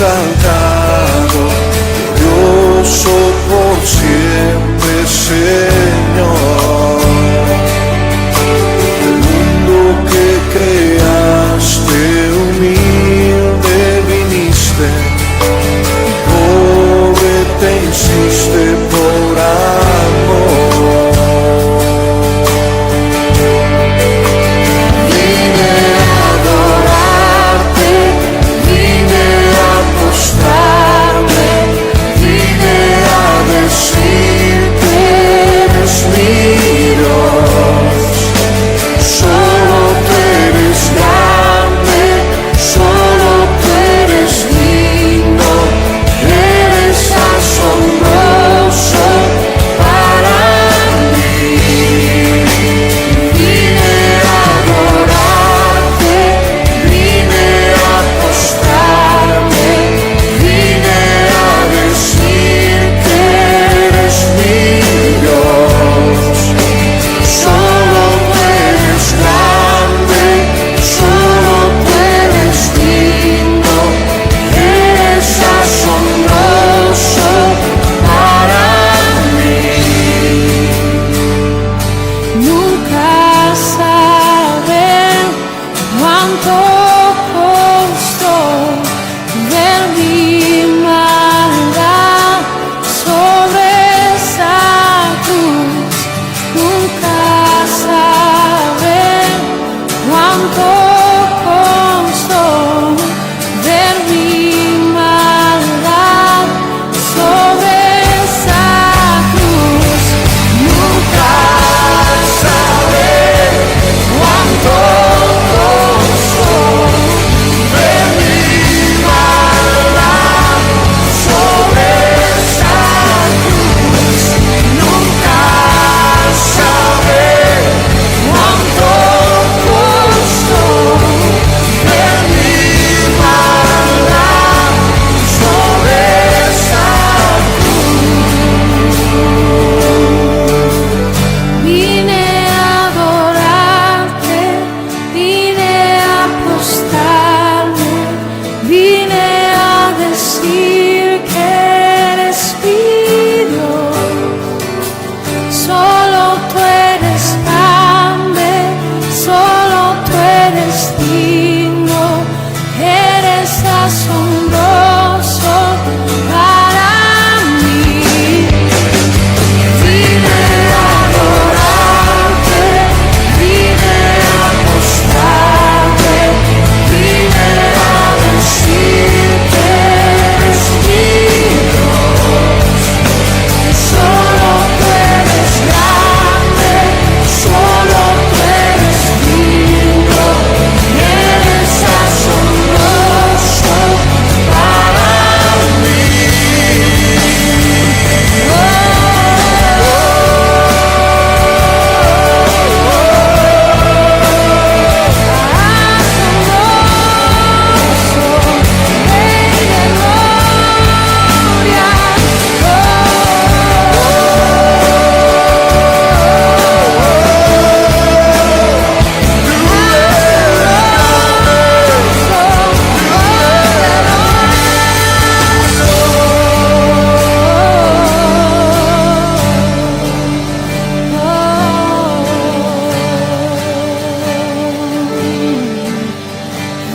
exaltado, glorioso por siempre, Señor. El mundo que creaste, humilde viniste, pobre te hiciste por amor. Vine a adorarte, vine a postrarme, vine a decir que eres mi Dios. Solo tú eres grande, solo tú eres digno, eres asombroso para mí. Vine a adorarte, vine a postrarme, vine a decir que eres mi Dios. Solo tú eres grande, solo tú eres digno, eres asombroso para mí. Nunca saben cuánto costó ver mi maldad sobre esa cruz. Nunca saben cuánto costó ver mi maldad sobre esa cruz. Nunca saben cuánto costó ver mi maldad sobre esa cruz. Nunca saben cuánto costó ver mi maldad sobre esa cruz. Vine a adorarte, vine a postrarme, vine a decir que eres mi Dios. Solo tú eres grande, solo tú eres digno, eres asombroso para mí. Vine a adorarte, vine a postrarme, vine a decir que eres mi Dios. Solo tú eres grande, solo tú eres digno, eres asombroso para mí.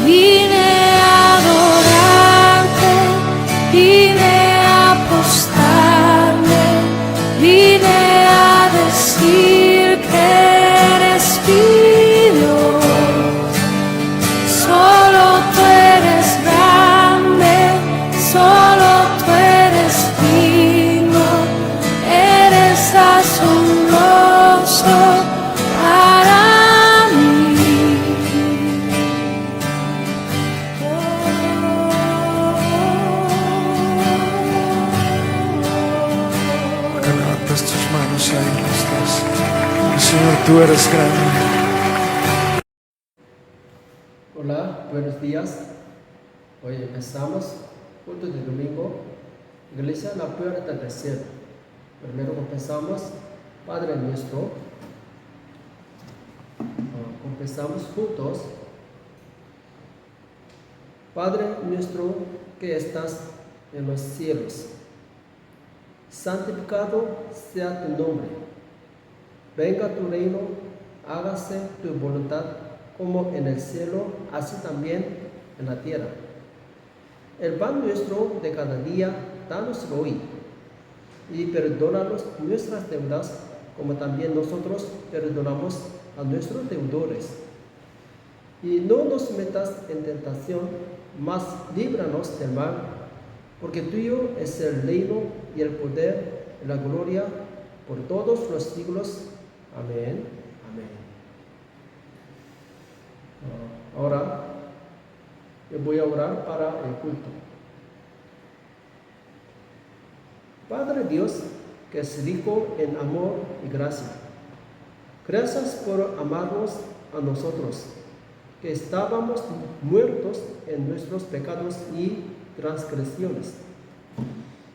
Vine a adorarte, vine a postrarme, vine a decir que eres mi Dios. Solo tú eres grande, solo tú eres digno, eres asombroso para mí. Levantas tus manos ahí donde estás. Señor, tú eres grande. Hola, buenos días. Hoy empezamos culto de domingo, Iglesia La Puerta del Cielo. Primero empezamos Padre Nuestro. Empezamos juntos. Padre nuestro que estás en los cielos, santificado sea tu nombre. Venga tu reino, hágase tu voluntad como en el cielo, así también en la tierra. El pan nuestro de cada día, danos hoy, y perdónanos nuestras deudas, como también nosotros perdonamos a nuestros deudores. Y no nos metas en tentación, mas líbranos del mal, porque tuyo es el reino y el poder y la gloria por todos los siglos. Amén. Amén. Ahora yo voy a orar para el culto. Padre Dios, que es rico en amor y gracia, gracias por amarnos a nosotros, que estábamos muertos en nuestros pecados y transgresiones,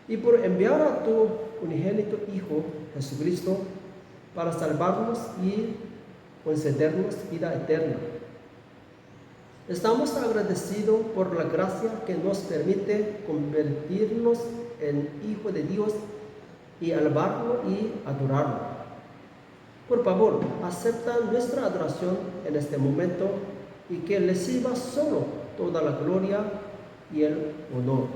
y por enviar a tu unigénito Hijo, Jesucristo, para salvarnos y concedernos vida eterna. Estamos agradecidos por la gracia que nos permite convertirnos en Hijo de Dios y alabarlo y adorarlo. Por favor, acepta nuestra adoración en este momento y que reciba solo toda la gloria y el honor.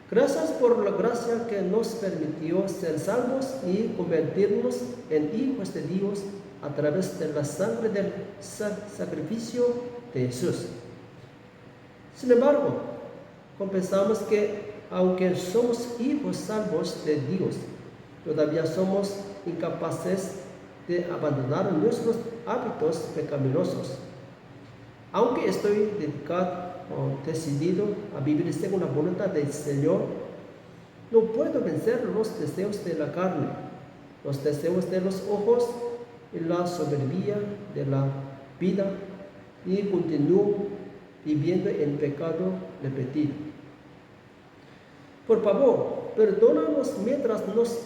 Gracias por la gracia que nos permitió ser salvos y convertirnos en hijos de Dios a través de la sangre del sacrificio de Jesús. Sin embargo, confesamos que aunque somos hijos salvos de Dios, todavía somos incapaces de abandonar nuestros hábitos pecaminosos. Aunque estoy decidido a vivir según la voluntad del Señor, no puedo vencer los deseos de la carne, los deseos de los ojos y la soberbia de la vida, y continúo viviendo en pecado repetido. Por favor, perdónanos mientras nos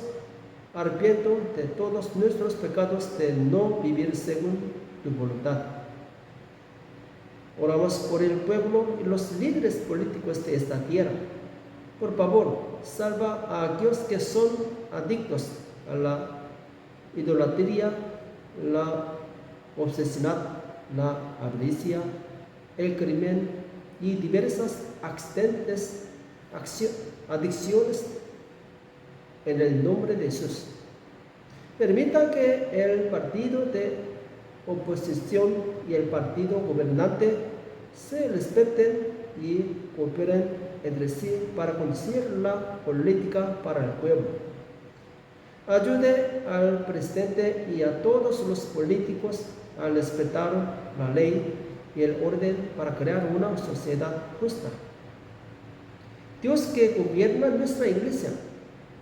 arrepiento de todos nuestros pecados de no vivir según tu voluntad. Oramos por el pueblo y los líderes políticos de esta tierra. Por favor, salva a aquellos que son adictos a la idolatría, la obsesión, la avaricia, el crimen y diversas adicciones en el nombre de Jesús. Permita que el partido de oposición y el partido gobernante se respeten y cooperen entre sí para conducir la política para el pueblo. Ayude al presidente y a todos los políticos a respetar la ley y el orden para crear una sociedad justa. Dios que gobierna nuestra iglesia,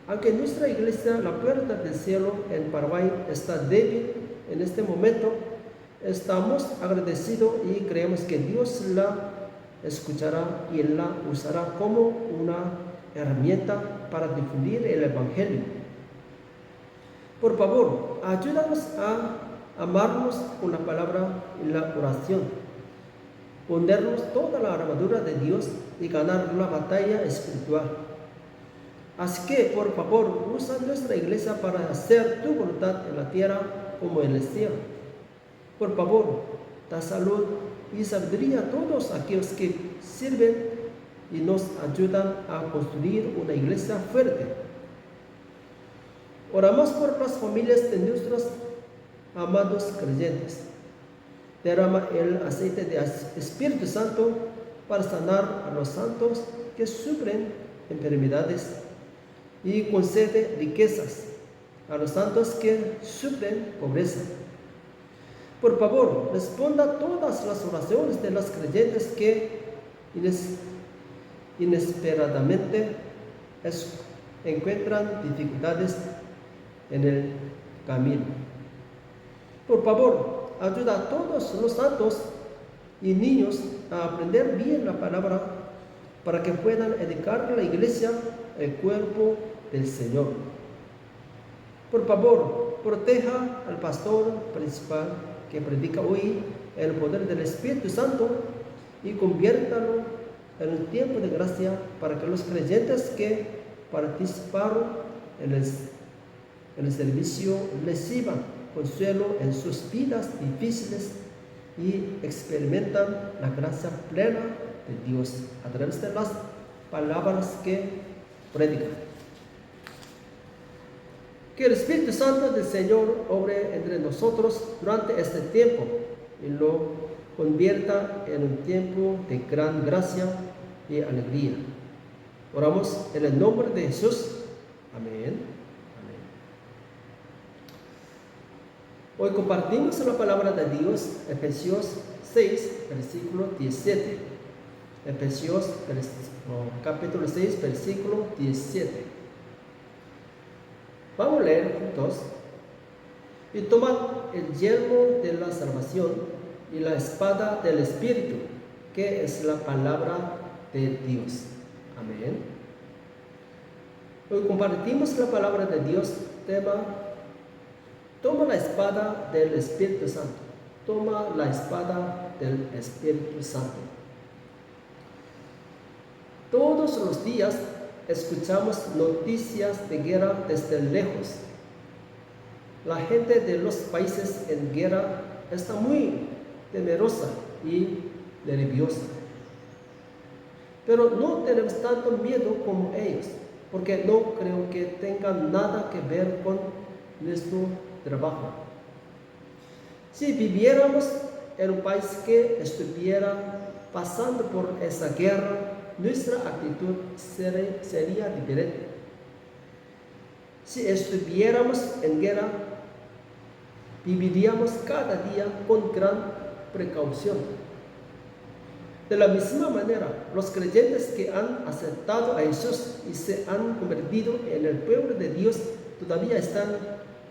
aunque nuestra iglesia, la Puerta del Cielo en Paraguay, está débil en este momento, estamos agradecidos y creemos que Dios la escuchará y la usará como una herramienta para difundir el Evangelio. Por favor, ayúdanos a amarnos con la palabra y la oración, ponernos toda la armadura de Dios y ganar la batalla espiritual. Así que, por favor, usa nuestra iglesia para hacer tu voluntad en la tierra como en el cielo. Por favor, da salud y sabiduría a todos aquellos que sirven y nos ayudan a construir una iglesia fuerte. Oramos por las familias de nuestros amados creyentes. Derrama el aceite del Espíritu Santo para sanar a los santos que sufren enfermedades y concede riquezas a los santos que sufren pobreza. Por favor, responda a todas las oraciones de los creyentes que inesperadamente encuentran dificultades en el camino. Por favor, ayuda a todos los santos y niños a aprender bien la palabra para que puedan educar a la iglesia, el cuerpo del Señor. Por favor, proteja al pastor principal que predica hoy el poder del Espíritu Santo y conviértalo en un tiempo de gracia para que los creyentes que participaron en el servicio reciban consuelo en sus vidas difíciles y experimentan la gracia plena de Dios a través de las palabras que predican. Que el Espíritu Santo del Señor obre entre nosotros durante este tiempo y lo convierta en un tiempo de gran gracia y alegría. Oramos en el nombre de Jesús. Amén. Amén. Hoy compartimos la palabra de Dios, Efesios 6, versículo 17. Efesios capítulo 6, versículo 17. Vamos a leer juntos. Y tomad el yelmo de la salvación y la espada del Espíritu, que es la palabra de Dios. Amén. Hoy compartimos la palabra de Dios, tema: toma la espada del Espíritu Santo. Toma la espada del Espíritu Santo. Todos los días escuchamos noticias de guerra desde lejos. La gente de los países en guerra está muy temerosa y nerviosa. Pero no tenemos tanto miedo como ellos, porque no creo que tengan nada que ver con nuestro trabajo. Si viviéramos en un país que estuviera pasando por esa guerra, nuestra actitud sería diferente. Si estuviéramos en guerra, viviríamos cada día con gran precaución. De la misma manera, los creyentes que han aceptado a Jesús y se han convertido en el pueblo de Dios todavía están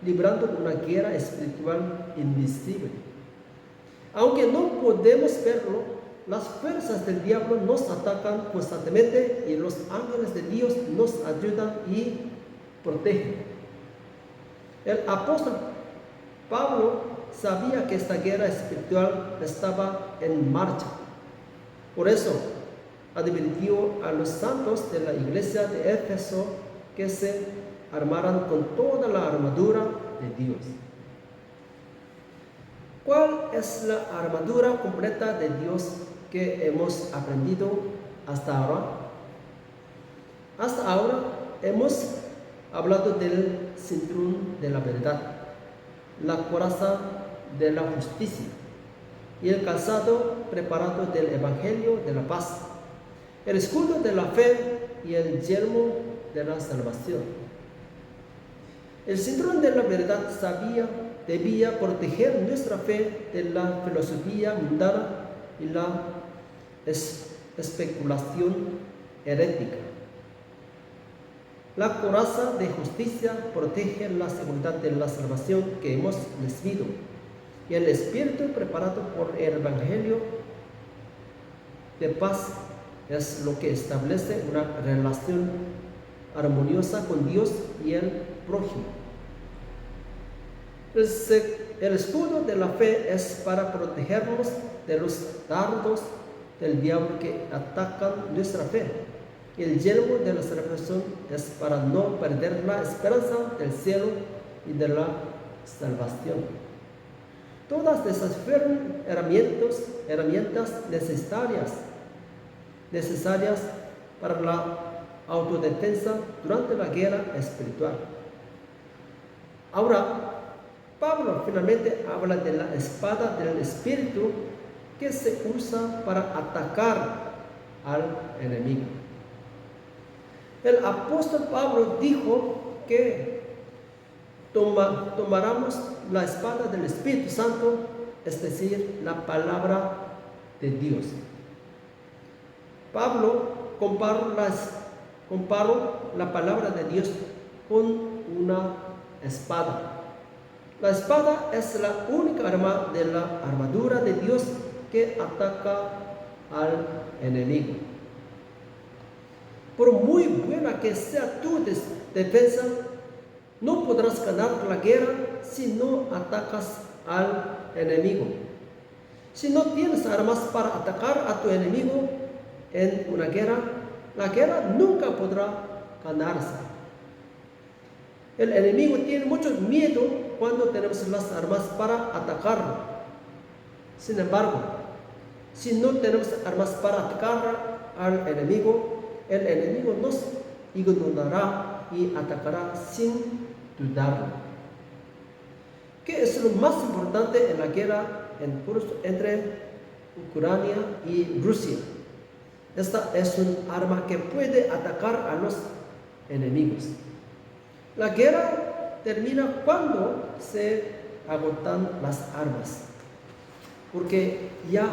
librando una guerra espiritual invisible. Aunque no podemos verlo, las fuerzas del diablo nos atacan constantemente y los ángeles de Dios nos ayudan y protegen. El apóstol Pablo sabía que esta guerra espiritual estaba en marcha. Por eso advirtió a los santos de la iglesia de Éfeso que se armaran con toda la armadura de Dios. ¿Cuál es la armadura completa de Dios que hemos aprendido hasta ahora? Hasta ahora hemos hablado del cinturón de la verdad, la coraza de la justicia y el calzado preparado del evangelio de la paz, el escudo de la fe y el yelmo de la salvación. El cinturón de la verdad debía proteger nuestra fe de la filosofía mundana y la especulación herética. La coraza de justicia protege la seguridad de la salvación que hemos recibido, y el espíritu preparado por el evangelio de paz es lo que establece una relación armoniosa con Dios y el prójimo. El escudo de la fe es para protegernos de los dardos del diablo que atacan nuestra fe. Y el yelmo de la salvación es para no perder la esperanza del cielo y de la salvación. Todas esas fueron herramientas necesarias para la autodefensa durante la guerra espiritual. Ahora, Pablo finalmente habla de la espada del Espíritu que se usa para atacar al enemigo. El apóstol Pablo dijo que tomáramos la espada del Espíritu Santo, es decir, la palabra de Dios. Pablo comparó la palabra de Dios con una espada. La espada es la única arma de la armadura de Dios que ataca al enemigo. Por muy buena que sea tu defensa, no podrás ganar la guerra si no atacas al enemigo. Si no tienes armas para atacar a tu enemigo en una guerra, la guerra nunca podrá ganarse. El enemigo tiene mucho miedo cuando tenemos las armas para atacarlo. Sin embargo, si no tenemos armas para atacar al enemigo, el enemigo nos ignorará y atacará sin dudarlo. ¿Qué es lo más importante en la guerra en curso entre Ucrania y Rusia? Esta es un arma que puede atacar a los enemigos. La guerra termina cuando se agotan las armas, porque ya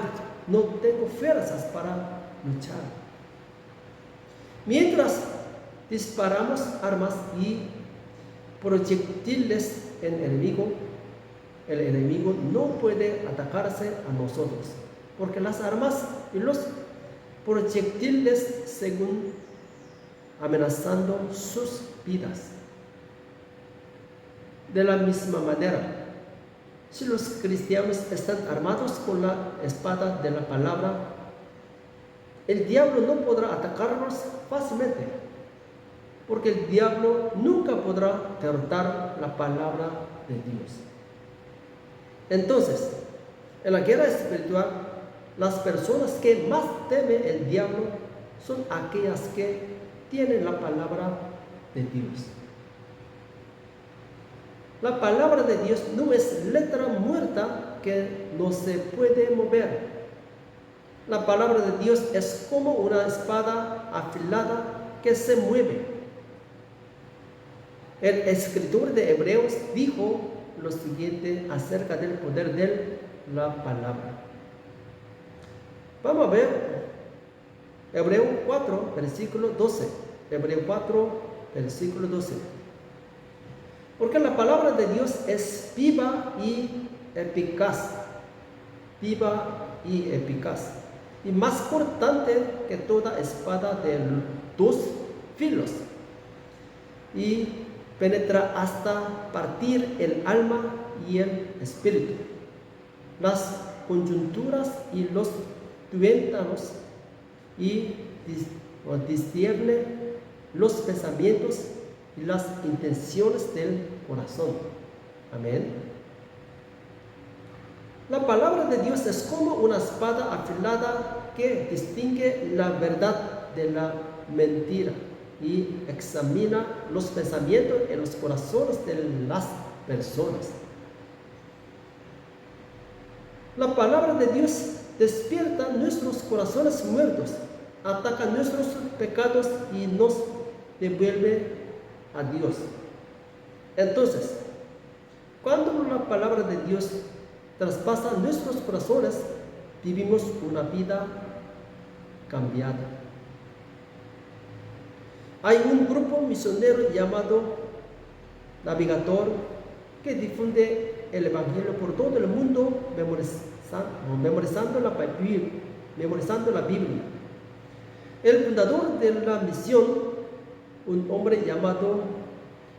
no tengo fuerzas para luchar. Mientras disparamos armas y proyectiles en el enemigo no puede atacarse a nosotros, porque las armas y los proyectiles siguen amenazando sus vidas. De la misma manera, si los cristianos están armados con la espada de la palabra, el diablo no podrá atacarnos fácilmente, porque el diablo nunca podrá derrotar la palabra de Dios. Entonces, en la guerra espiritual, las personas que más temen el diablo son aquellas que tienen la palabra de Dios. La palabra de Dios no es letra muerta que no se puede mover. La palabra de Dios es como una espada afilada que se mueve. El escritor de Hebreos dijo lo siguiente acerca del poder de la palabra. Vamos a ver Hebreos 4, versículo 12. Hebreos 4, versículo 12. Porque la palabra de Dios es viva y eficaz. Viva y eficaz. Y más cortante que toda espada de dos filos. Y penetra hasta partir el alma y el espíritu, las coyunturas y los tuétanos, y discierne los pensamientos y las intenciones del corazón. Amén. La palabra de Dios es como una espada afilada que distingue la verdad de la mentira y examina los pensamientos en los corazones de las personas. La palabra de Dios despierta nuestros corazones muertos, ataca nuestros pecados y nos devuelve a Dios. Entonces, cuando la palabra de Dios traspasa nuestros corazones, vivimos una vida cambiada. Hay un grupo misionero llamado Navigator que difunde el Evangelio por todo el mundo memorizando la Biblia. El fundador de la misión, un hombre llamado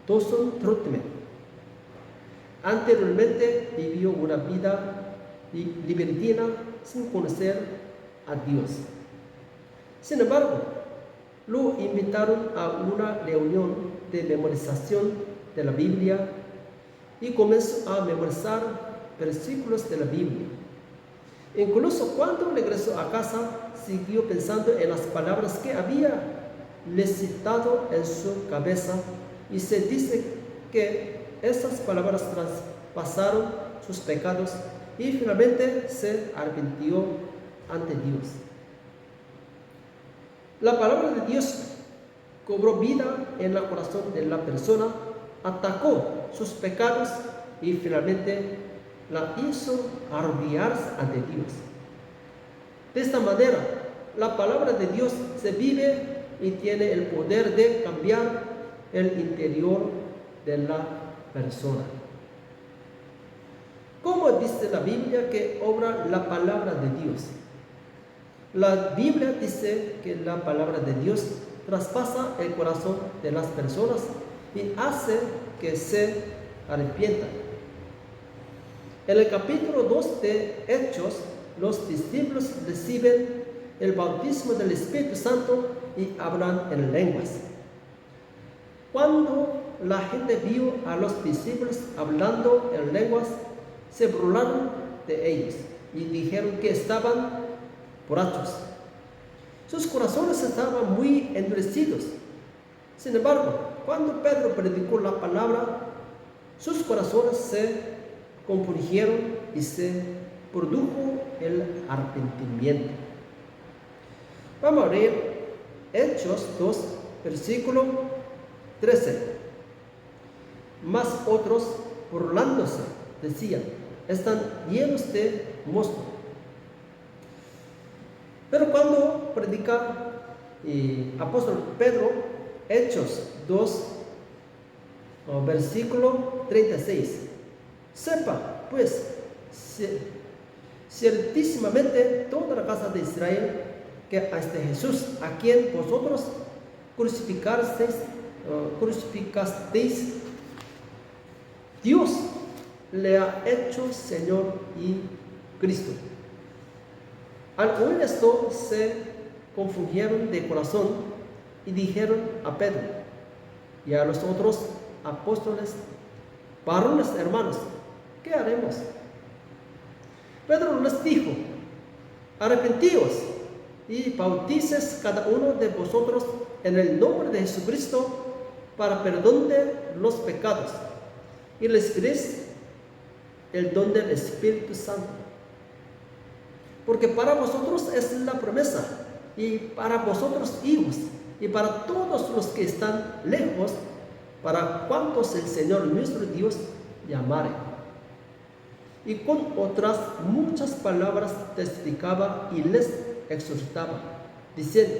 Dawson Trotman, anteriormente vivió una vida libertina sin conocer a Dios. Sin embargo, lo invitaron a una reunión de memorización de la Biblia y comenzó a memorizar versículos de la Biblia. Incluso cuando regresó a casa, siguió pensando en las palabras que había recitado en su cabeza, y se dice que esas palabras traspasaron sus pecados y finalmente se arrepintió ante Dios. La palabra de Dios cobró vida en el corazón de la persona, atacó sus pecados y finalmente la hizo arrodillarse ante Dios. De esta manera, la palabra de Dios se vive y tiene el poder de cambiar el interior de la persona. ¿Cómo dice la Biblia que obra la palabra de Dios? La Biblia dice que la palabra de Dios traspasa el corazón de las personas y hace que se arrepientan. En el capítulo 2 de Hechos los discípulos reciben el bautismo del Espíritu Santo y hablan en lenguas. Cuando la gente vio a los discípulos hablando en lenguas, se burlaron de ellos y dijeron que estaban borrachos. Sus corazones estaban muy endurecidos. Sin embargo, cuando Pedro predicó la palabra, sus corazones se compungieron y se produjo el arrepentimiento. Vamos a leer Hechos 2, versículo 13. Mas otros, burlándose, decían: están llenos de mosto. Pero cuando predica el apóstol Pedro, Hechos 2, versículo 36, sepa pues ciertísimamente toda la casa de Israel que a este Jesús, a quien vosotros crucificasteis, Dios le ha hecho Señor y Cristo. Al oír esto, se confundieron de corazón y dijeron a Pedro y a los otros apóstoles: varones hermanos, ¿qué haremos? Pedro les dijo: arrepentíos y bautices cada uno de vosotros en el nombre de Jesucristo para perdón de los pecados, y recibiréis el don del Espíritu Santo. Porque para vosotros es la promesa, y para vosotros hijos, y para todos los que están lejos, para cuantos el Señor nuestro Dios llamare. Y con otras muchas palabras testificaba y les exhortaba, diciendo: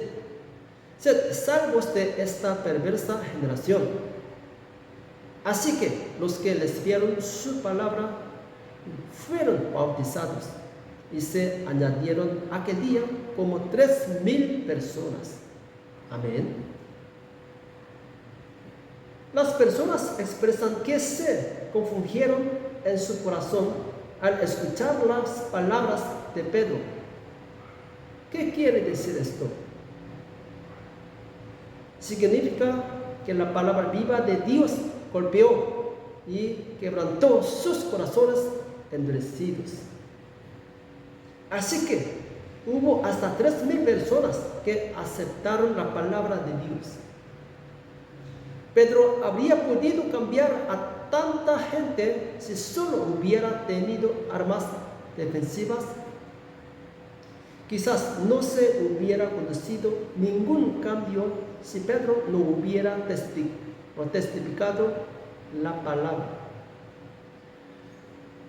sed salvos de esta perversa generación. Así que los que les dieron su palabra fueron bautizados, y se añadieron aquel día como 3,000 personas. Amén. Las personas expresan que se confundieron en su corazón al escuchar las palabras de Pedro. ¿Qué quiere decir esto? Significa que la palabra viva de Dios golpeó y quebrantó sus corazones endurecidos. Así que hubo hasta 3,000 personas que aceptaron la palabra de Dios. Pedro habría podido cambiar a tanta gente si solo hubiera tenido armas defensivas. Quizás no se hubiera producido ningún cambio si Pedro no hubiera testificado la palabra.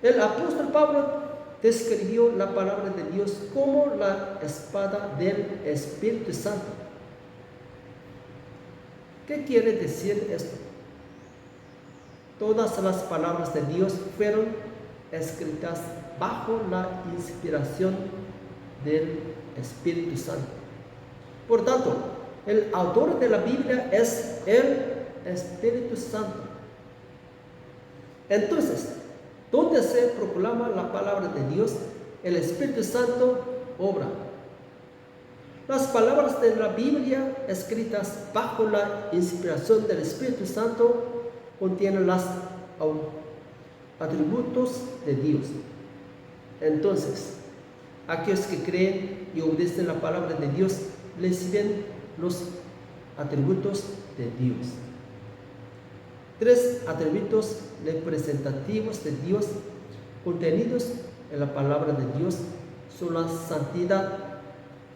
El apóstol Pablo describió la palabra de Dios como la espada del Espíritu Santo. ¿Qué quiere decir esto? Todas las palabras de Dios fueron escritas bajo la inspiración del Espíritu Santo. Por tanto, el autor de la Biblia es el Espíritu Santo. Entonces, donde se proclama la palabra de Dios, el Espíritu Santo obra. Las palabras de la Biblia escritas bajo la inspiración del Espíritu Santo contienen los atributos de Dios. Entonces, aquellos que creen y obedecen la palabra de Dios reciben los atributos de Dios. 3 atributos representativos de Dios contenidos en la palabra de Dios son la santidad,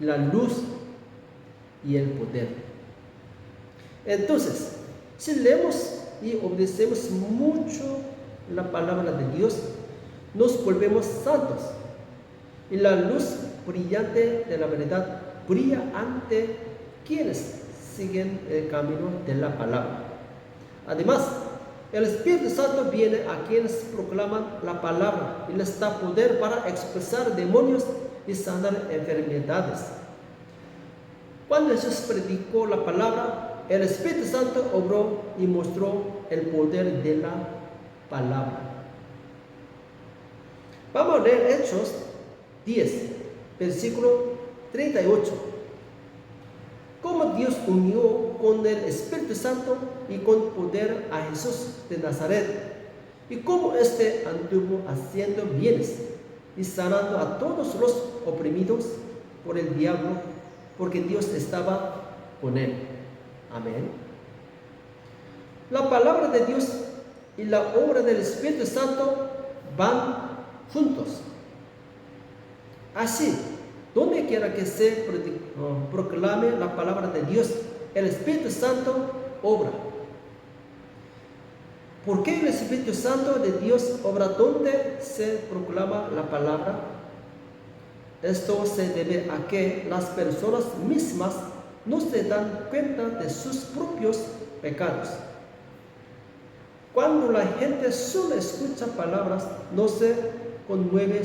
la luz y el poder. Entonces, si leemos y obedecemos mucho la palabra de Dios, nos volvemos santos, y la luz brillante de la verdad brilla ante quienes siguen el camino de la palabra. Además, el Espíritu Santo viene a quienes proclaman la palabra y les da poder para expulsar demonios y sanar enfermedades. Cuando Jesús predicó la palabra, el Espíritu Santo obró y mostró el poder de la palabra. Vamos a leer Hechos 10, versículo 38. Cómo Dios unió con el Espíritu Santo y con poder a Jesús de Nazaret, y cómo éste anduvo haciendo bienes y sanando a todos los oprimidos por el diablo, porque Dios estaba con él. Amén. La palabra de Dios y la obra del Espíritu Santo van juntos. Así, donde quiera que se proclame la palabra de Dios, el Espíritu Santo obra. ¿Por qué el Espíritu Santo de Dios obra donde se proclama la palabra? Esto se debe a que las personas mismas no se dan cuenta de sus propios pecados. Cuando la gente solo escucha palabras, no se conmueve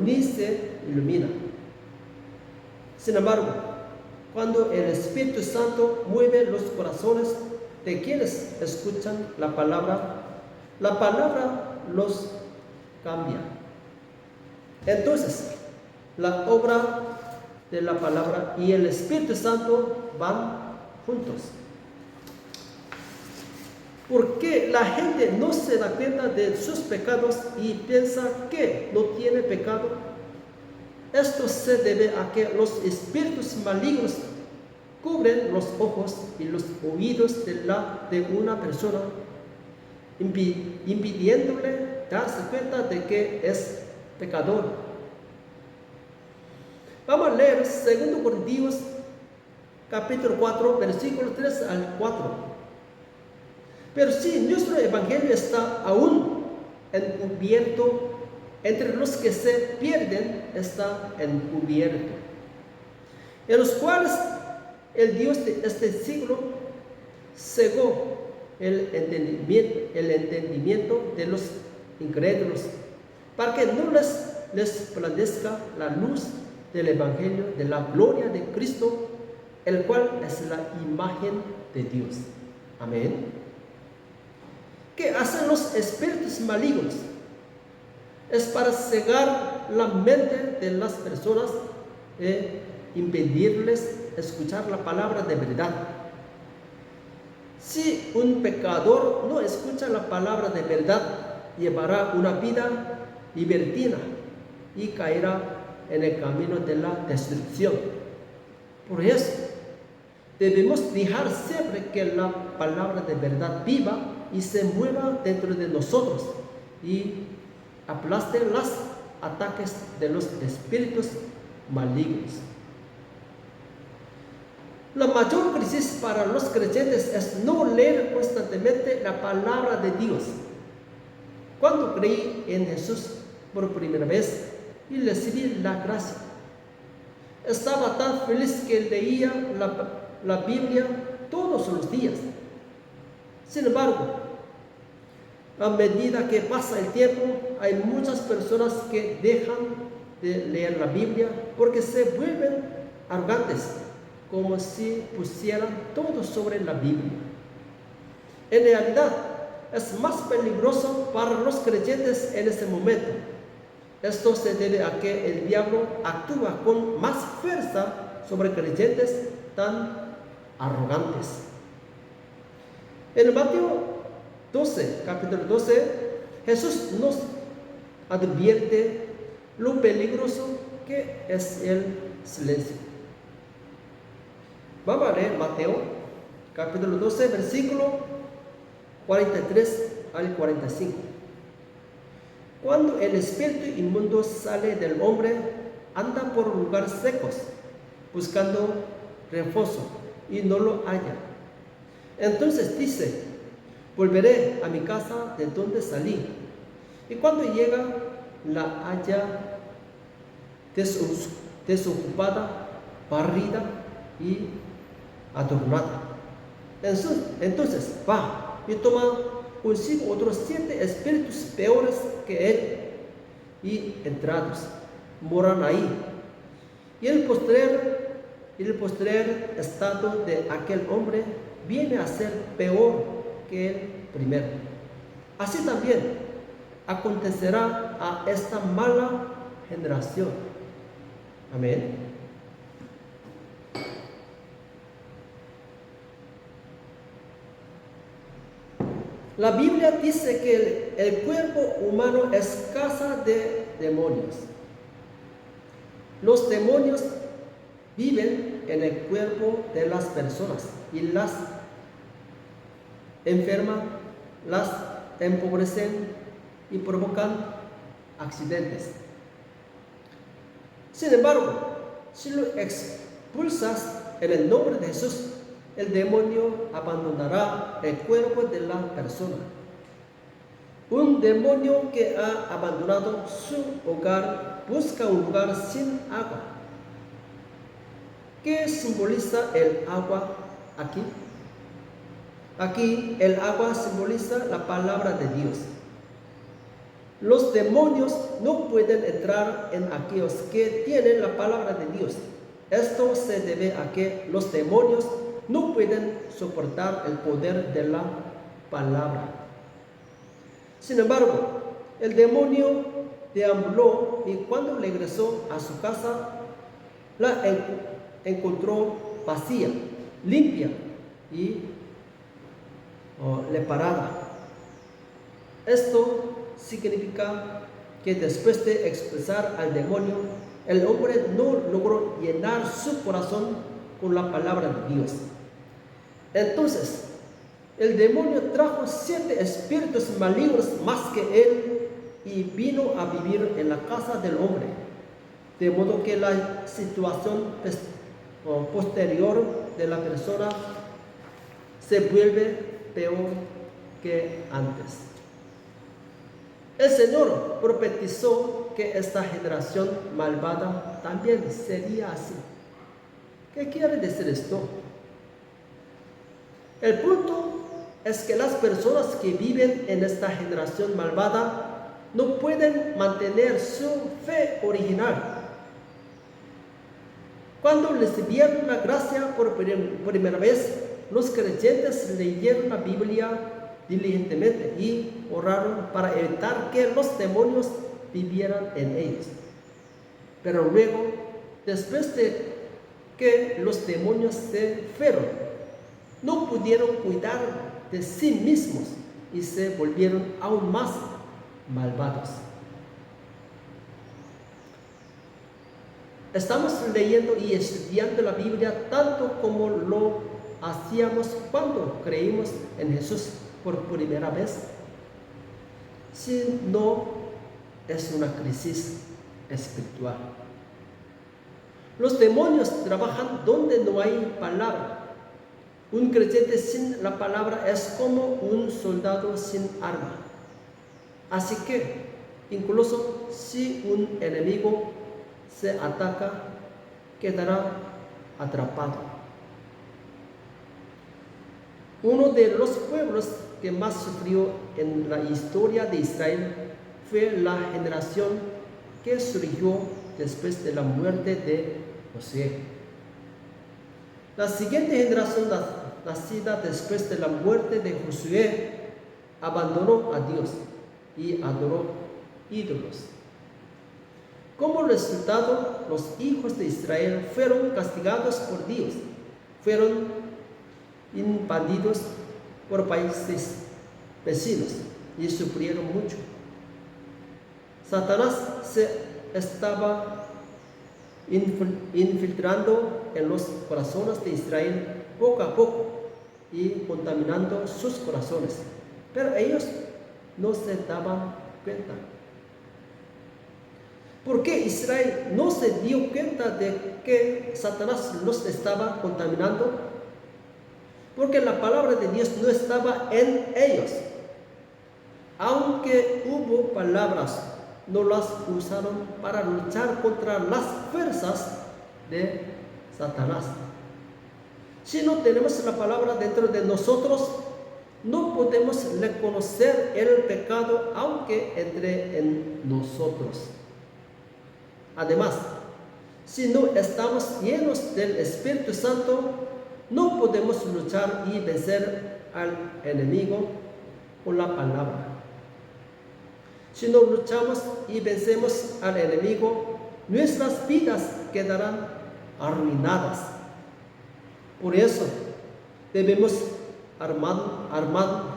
ni se ilumina. Sin embargo, cuando el Espíritu Santo mueve los corazones de quienes escuchan la palabra los cambia. Entonces, la obra de la palabra y el Espíritu Santo van juntos. Porque la gente no se da cuenta de sus pecados y piensa que no tiene pecado. Esto se debe a que los espíritus malignos cubren los ojos y los oídos de una persona, impidiéndole darse cuenta de que es pecador. Vamos a leer 2 Corintios capítulo 4, versículos 3 al 4. Pero si nuestro evangelio está aún encubierto, entre los que se pierden está encubierto, en los cuales el Dios de este siglo cegó el entendimiento de los incrédulos, para que no les resplandezca la luz del evangelio de la gloria de Cristo, el cual es la imagen de Dios. Amén. ¿Qué hacen los espíritus malignos? Es para cegar la mente de las personas e impedirles escuchar la palabra de verdad. Si un pecador no escucha la palabra de verdad, llevará una vida libertina y caerá en el camino de la destrucción. Por eso, debemos dejar siempre que la palabra de verdad viva y se mueva dentro de nosotros y aplaste los ataques de los espíritus malignos. La mayor crisis para los creyentes es no leer constantemente la palabra de Dios. Cuando creí en Jesús por primera vez y recibí la gracia, estaba tan feliz que leía la Biblia todos los días. Sin embargo, a medida que pasa el tiempo, hay muchas personas que dejan de leer la Biblia porque se vuelven arrogantes, como si pusieran todo sobre la Biblia. En realidad, es más peligroso para los creyentes en ese momento. Esto se debe a que el diablo actúa con más fuerza sobre creyentes tan arrogantes. En Mateo 12, capítulo 12, Jesús nos advierte lo peligroso que es el silencio. Vamos a leer Mateo, capítulo 12, versículo 43 al 45. Cuando el espíritu inmundo sale del hombre, anda por lugares secos, buscando reposo, y no lo halla. Entonces dice: volveré a mi casa de donde salí. Y cuando llega, la halla desocupada, barrida y adornada. Entonces va y toma consigo otros 7 espíritus peores que él, y entrados moran ahí. Y el postrer estado de aquel hombre viene a ser peor que el primero. Así también acontecerá a esta mala generación. Amén. La Biblia dice que el cuerpo humano es casa de demonios. Los demonios viven en el cuerpo de las personas y las enferman, las empobrecen y provocan accidentes. Sin embargo, si lo expulsas en el nombre de Jesús, el demonio abandonará el cuerpo de la persona. Un demonio que ha abandonado su hogar busca un lugar sin agua. ¿Qué simboliza el agua aquí? Aquí el agua simboliza la palabra de Dios. Los demonios no pueden entrar en aquellos que tienen la palabra de Dios. Esto se debe a que los demonios no pueden soportar el poder de la palabra. Sin embargo, el demonio deambuló y cuando regresó a su casa, la encontró vacía, limpia y leparada. Esto significa que después de expulsar al demonio, el hombre no logró llenar su corazón con la palabra de Dios. Entonces, el demonio trajo 7 espíritus malignos más que él y vino a vivir en la casa del hombre. De modo que la situación posterior de la persona se vuelve peor que antes. El Señor profetizó que esta generación malvada también sería así. ¿Qué quiere decir esto? El punto es que las personas que viven en esta generación malvada no pueden mantener su fe original. Cuando recibieron la gracia por primera vez, los creyentes leyeron la Biblia diligentemente y oraron para evitar que los demonios vivieran en ellos. Pero luego, después de que los demonios se fueron, no pudieron cuidar de sí mismos y se volvieron aún más malvados. Estamos leyendo y estudiando la Biblia tanto como lo hacíamos cuando creímos en Jesús por primera vez. Si no, es una crisis espiritual. Los demonios trabajan donde no hay palabra. Un creyente sin la palabra es como un soldado sin arma. Así que, incluso si un enemigo se ataca, quedará atrapado. Uno de los pueblos que más sufrió en la historia de Israel fue la generación que surgió después de la muerte de Josué. La siguiente generación nacida después de la muerte de Josué abandonó a Dios y adoró ídolos. Como resultado, los hijos de Israel fueron castigados por Dios, fueron invadidos por países vecinos y sufrieron mucho. Satanás se estaba infiltrando en los corazones de Israel poco a poco y contaminando sus corazones, pero ellos no se daban cuenta. ¿Por qué Israel no se dio cuenta de que Satanás los estaba contaminando? Porque la palabra de Dios no estaba en ellos. Aunque hubo palabras, no las usaron para luchar contra las fuerzas de Satanás. Si no tenemos la palabra dentro de nosotros, no podemos reconocer el pecado aunque entre en nosotros. Además, si no estamos llenos del Espíritu Santo, no podemos luchar y vencer al enemigo con la palabra. Si no luchamos y vencemos al enemigo, nuestras vidas quedarán arruinadas. Por eso debemos armarnos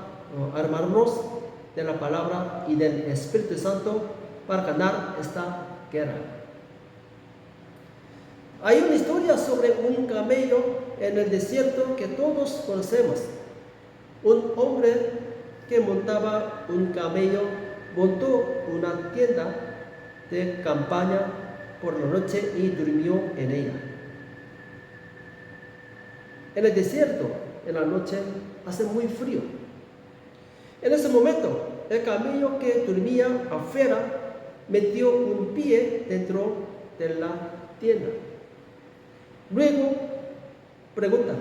de la palabra y del Espíritu Santo para ganar esta guerra. Hay una historia sobre un camello en el desierto que todos conocemos. Un hombre que montaba un camello montó una tienda de campaña por la noche y durmió en ella. En el desierto, en la noche, hace muy frío. En ese momento, el camello que dormía afuera metió un pie dentro de la tienda. Luego pregunta: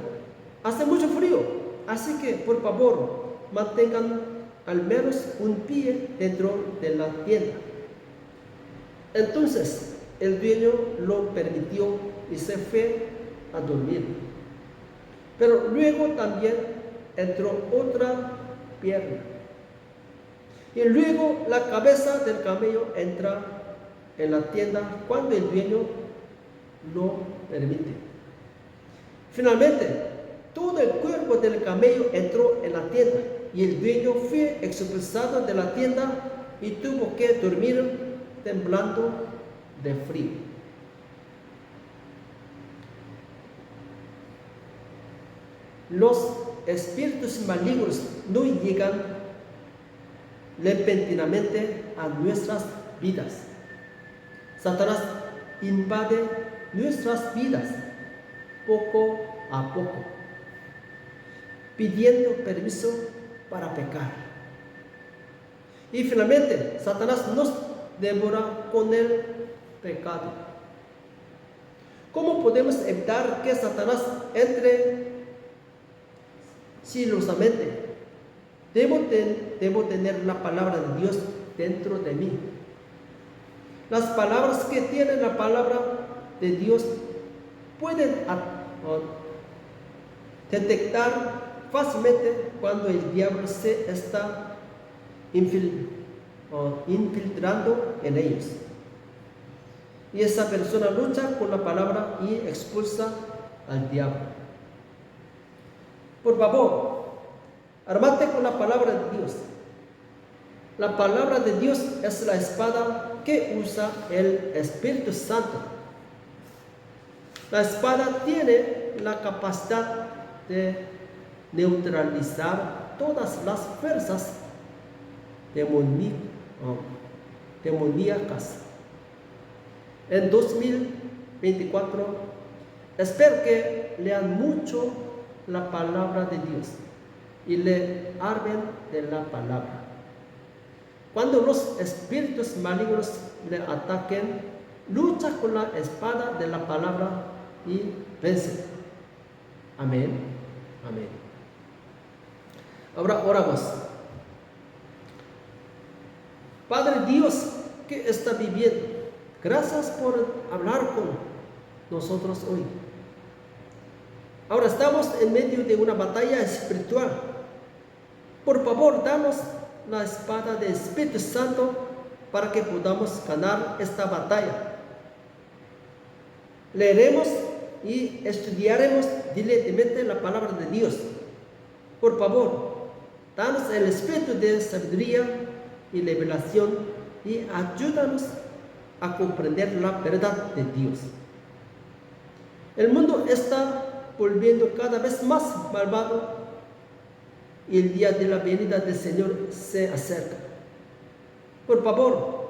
hace mucho frío, así que por favor mantengan al menos un pie dentro de la tienda. Entonces el dueño lo permitió y se fue a dormir. Pero luego también entró otra pierna. Y luego la cabeza del camello entra en la tienda cuando el dueño lo permite. Finalmente, todo el cuerpo del camello entró en la tienda y el dueño fue expulsado de la tienda y tuvo que dormir temblando de frío. Los espíritus malignos no llegan repentinamente a nuestras vidas. Satanás invade nuestras vidas poco a poco, pidiendo permiso para pecar. Y finalmente, Satanás nos devora con el pecado. ¿Cómo podemos evitar que Satanás entre sigilosamente? Debo tener la palabra de Dios dentro de mí. Las palabras que tienen la palabra de Dios pueden detectar fácilmente cuando el diablo se está infiltrando en ellos. Y esa persona lucha con la palabra y expulsa al diablo. Por favor, armate con la palabra de Dios. La palabra de Dios es la espada que usa el Espíritu Santo. La espada tiene la capacidad de neutralizar todas las fuerzas demoníacas. En 2024, espero que lean mucho la palabra de Dios y le armen de la palabra. Cuando los espíritus malignos le ataquen, lucha con la espada de la palabra y vence. Amén. Amén. Ahora oramos. Padre Dios que está viviendo, gracias por hablar con nosotros hoy. Ahora estamos en medio de una batalla espiritual. Por favor, danos la espada del Espíritu Santo para que podamos ganar esta batalla. Leeremos y estudiaremos diligentemente la palabra de Dios. Por favor, danos el espíritu de sabiduría y revelación y ayúdanos a comprender la verdad de Dios. El mundo está volviendo cada vez más malvado y el día de la venida del Señor se acerca. Por favor,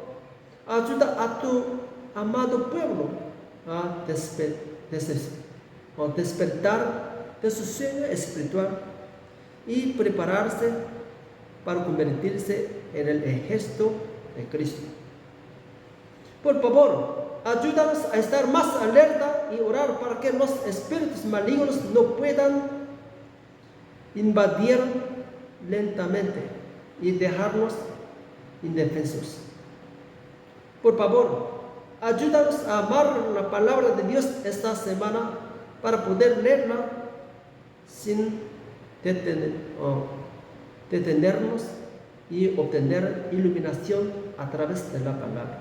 ayuda a tu amado pueblo a despertar de su sueño espiritual y prepararse para convertirse en el ejército de Cristo. Por favor, ayúdanos a estar más alerta y orar para que los espíritus malignos no puedan invadir lentamente y dejarnos indefensos. Por favor, ayúdanos a amar la palabra de Dios esta semana para poder leerla sin detenernos y obtener iluminación a través de la palabra.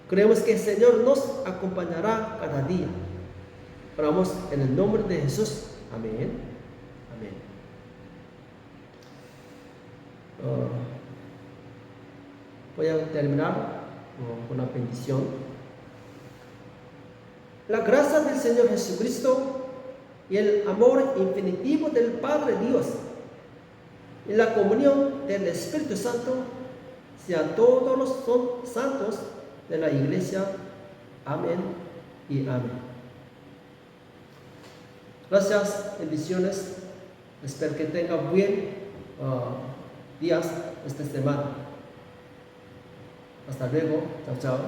Creemos que el Señor nos acompañará cada día. Oramos en el nombre de Jesús. Amén. Amén. Voy a terminar con una bendición. La gracia del Señor Jesucristo y el amor infinitivo del Padre Dios y la comunión del Espíritu Santo sean todos los santos de la iglesia. Amén y amén. Gracias, bendiciones. Espero que tengan buen días esta semana. Hasta luego. Chao, chao.